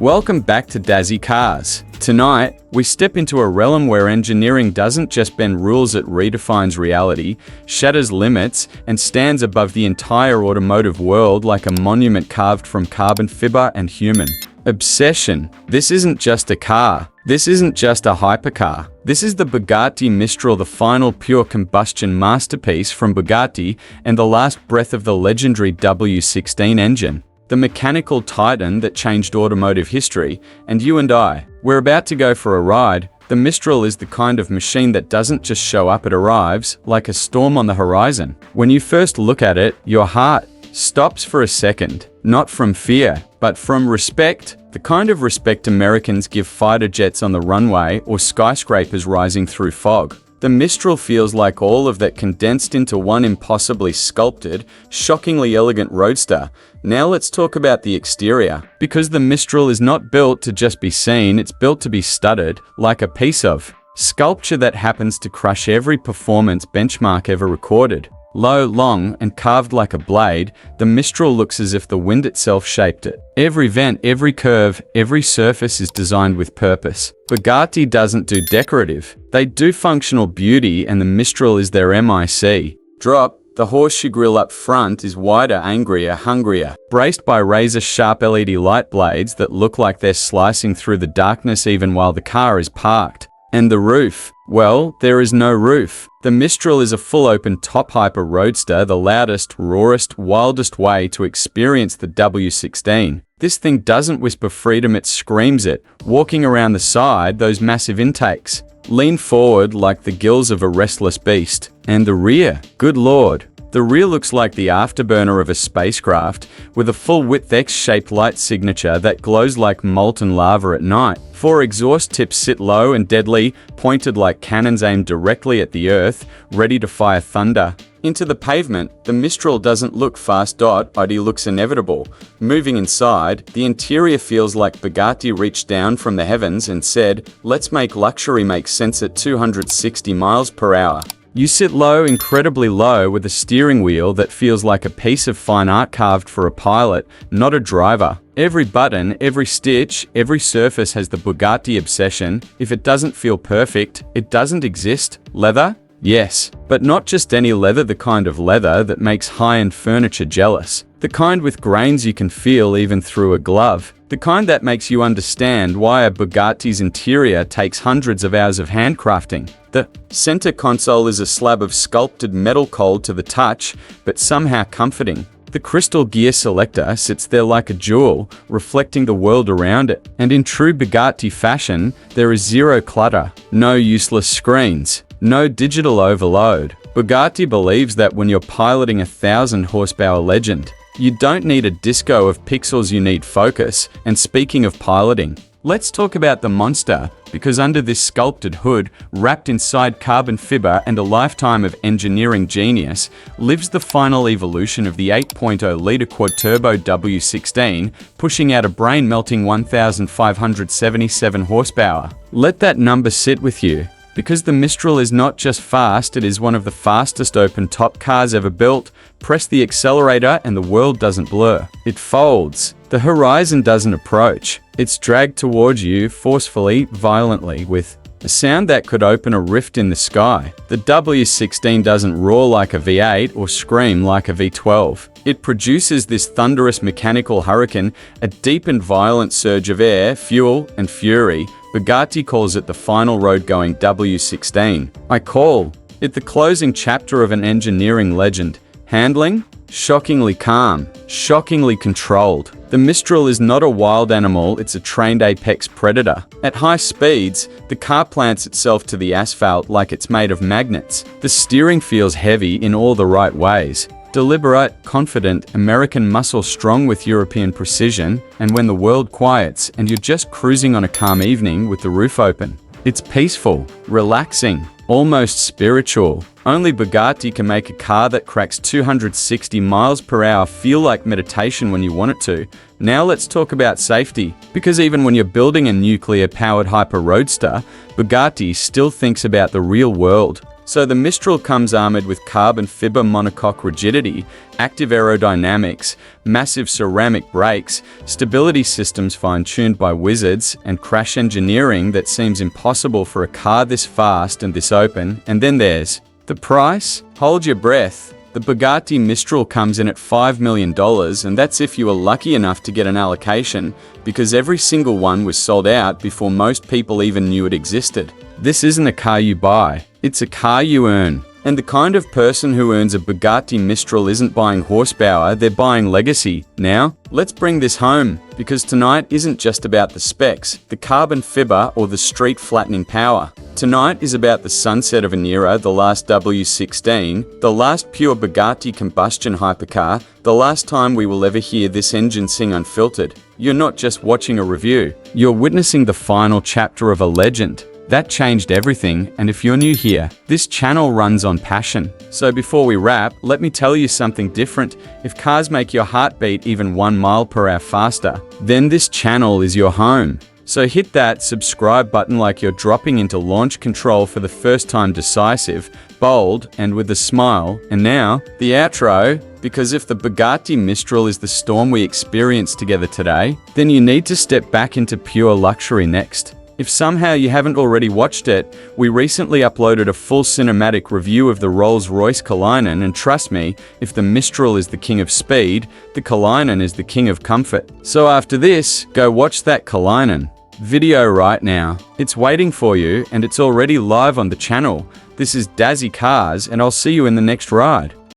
Welcome back to Dazzy Cars. Tonight, we step into a realm where engineering doesn't just bend rules, it redefines reality, shatters limits, and stands above the entire automotive world like a monument carved from carbon fiber and human obsession. This isn't just a car. This isn't just a hypercar. This is the Bugatti Mistral, the final pure combustion masterpiece from Bugatti and the last breath of the legendary W16 engine. The mechanical titan that changed automotive history, and you and I, we're about to go for a ride. The Mistral is the kind of machine that doesn't just show up, it arrives, like a storm on the horizon. When you first look at it, your heart stops for a second, not from fear, but from respect. The kind of respect Americans give fighter jets on the runway or skyscrapers rising through fog. The Mistral feels like all of that condensed into one impossibly sculpted, shockingly elegant roadster. Now let's talk about the exterior. Because the Mistral is not built to just be seen, it's built to be studied, like a piece of sculpture that happens to crush every performance benchmark ever recorded. Low, long, and carved like a blade, the Mistral looks as if the wind itself shaped it. Every vent, every curve, every surface is designed with purpose. Bugatti doesn't do decorative. They do functional beauty, and the Mistral is their MIC. Drop. The horseshoe grille up front is wider, angrier, hungrier, braced by razor-sharp LED light blades that look like they're slicing through the darkness even while the car is parked. And the roof? Well, there is no roof. The Mistral is a full open-top hyper roadster, the loudest, rawest, wildest way to experience the W16. This thing doesn't whisper freedom, it screams it, walking around the side, those massive intakes lean forward like the gills of a restless beast. And the rear? Good lord. The rear looks like the afterburner of a spacecraft, with a full-width X-shaped light signature that glows like molten lava at night. 4 exhaust tips sit low and deadly, pointed like cannons aimed directly at the earth, ready to fire thunder into the pavement. The Mistral doesn't look fast, it looks inevitable. Moving inside, the interior feels like Bugatti reached down from the heavens and said, let's make luxury make sense at 260 miles per hour. You sit low, incredibly low, with a steering wheel that feels like a piece of fine art carved for a pilot, not a driver. Every button, every stitch, every surface has the Bugatti obsession. If it doesn't feel perfect, it doesn't exist. Leather? Yes, but not just any leather, the kind of leather that makes high-end furniture jealous. The kind with grains you can feel even through a glove. The kind that makes you understand why a Bugatti's interior takes hundreds of hours of handcrafting. The center console is a slab of sculpted metal cold to the touch, but somehow comforting. The crystal gear selector sits there like a jewel, reflecting the world around it. And in true Bugatti fashion, there is zero clutter, no useless screens, no digital overload. Bugatti believes that when you're piloting a 1,000-horsepower legend, you don't need a disco of pixels, you need focus. And speaking of piloting, let's talk about the monster, because under this sculpted hood, wrapped inside carbon fiber and a lifetime of engineering genius, lives the final evolution of the 8.0-litre quad-turbo W16, pushing out a brain-melting 1,577 horsepower. Let that number sit with you. Because the Mistral is not just fast, it is one of the fastest open-top cars ever built. Press the accelerator and the world doesn't blur. It folds. The horizon doesn't approach. It's dragged towards you forcefully, violently, with a sound that could open a rift in the sky. The W16 doesn't roar like a V8 or scream like a V12. It produces this thunderous mechanical hurricane, a deep and violent surge of air, fuel, and fury. Bugatti calls it the final road-going W16. I call it the closing chapter of an engineering legend. Handling? Shockingly calm, shockingly controlled. The Mistral is not a wild animal, it's a trained apex predator. At high speeds, the car plants itself to the asphalt like it's made of magnets. The steering feels heavy in all the right ways. Deliberate, confident, American muscle strong with European precision, and when the world quiets and you're just cruising on a calm evening with the roof open, it's peaceful, relaxing, almost spiritual. Only Bugatti can make a car that cracks 260 miles per hour feel like meditation when you want it to. Now let's talk about safety, because even when you're building a nuclear-powered hyper roadster, Bugatti still thinks about the real world. So the Mistral comes armored with carbon fiber monocoque rigidity, active aerodynamics, massive ceramic brakes, stability systems fine-tuned by wizards, and crash engineering that seems impossible for a car this fast and this open. And then there's the price. Hold your breath. The Bugatti Mistral comes in at $5 million, and that's if you were lucky enough to get an allocation, because every single one was sold out before most people even knew it existed. This isn't a car you buy, it's a car you earn. And the kind of person who earns a Bugatti Mistral isn't buying horsepower, they're buying legacy. Now, let's bring this home, because tonight isn't just about the specs, the carbon fiber, or the street flattening power. Tonight is about the sunset of an era, the last W16, the last pure Bugatti combustion hypercar, the last time we will ever hear this engine sing unfiltered. You're not just watching a review, you're witnessing the final chapter of a legend. That changed everything, and if you're new here, this channel runs on passion. So before we wrap, let me tell you something different. If cars make your heart beat even 1 mile per hour faster, then this channel is your home. So hit that subscribe button like you're dropping into launch control for the first time, decisive, bold, and with a smile. And now, the outro, because if the Bugatti Mistral is the storm we experienced together today, then you need to step back into pure luxury next. If somehow you haven't already watched it, we recently uploaded a full cinematic review of the Rolls-Royce Cullinan, and trust me, if the Mistral is the king of speed, the Cullinan is the king of comfort. So after this, go watch that Cullinan video right now. It's waiting for you, and it's already live on the channel. This is Dazzy Cars, and I'll see you in the next ride.